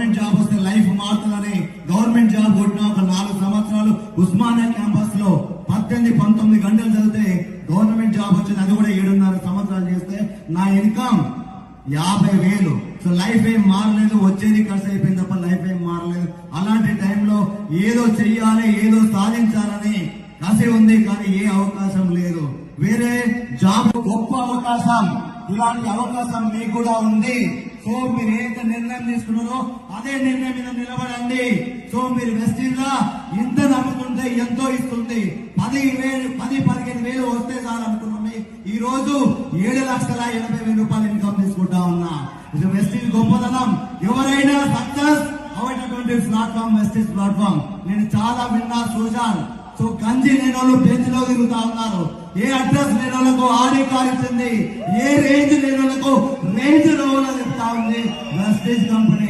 Government job వస్తే life మారుతుందని government job కొట్టిన ఒక 4 సంవత్సరాలు ఉస్మానియా క్యాంపస్ లో 18-19 గంటలు చదివితే గవర్నమెంట్ జాబ్ వచ్చింది. అది కూడా 7.5 సంవత్సరాలు చేస్తే నా ఇన్కమ్ 50,000. సో లైఫ్ ఏం మారలేదు, వచ్చేది ఖర్చు అయిపోయింది తప్ప లైఫ్ ఏం మారలేదు. అలాంటి టైంలో ఏదో చెయ్యాలి, ఏదో సాధించాలని కసి ఉంది, కానీ ఏ అవకాశం లేదు. వేరే జాబ్ గొప్ప అవకాశం, ఇలాంటి అవకాశం మీకు కూడా ఉంది. సో మీరు ఏదైతే నిర్ణయం తీసుకున్నారో అదే నిర్ణయం మీద నిలబడండి. సో మీరు వెస్టీజ్ లా ఇంత నమ్ముతుంటే ఎంతో ఇస్తుంది. 10,000-15,000 వస్తే చాలు అనుకున్నాం. ఈ రోజు 7,80,000 రూపాయలు ఇన్కమ్ తీసుకుంటా ఉన్నా. ఇది వెస్టీజ్ గొప్పదనం. ఎవరైనా సక్సెస్ అవ్వటటువంటి ప్లాట్ఫామ్ వెస్టీజ్ ప్లాట్ఫామ్. నేను చాలా విన్నా, చూశాను. సో గంజి లేని వాళ్ళు బెంచ్లో తిరుగుతా ఉన్నారు. ఏ అడ్రస్ లేని వాళ్ళకు ఆడి కార్ ఇచ్చింది, ఏ రేంజ్ లేని వాళ్ళకు రేంజ్ లో చెప్తా ఉంది వెస్టీజ్ కంపెనీ.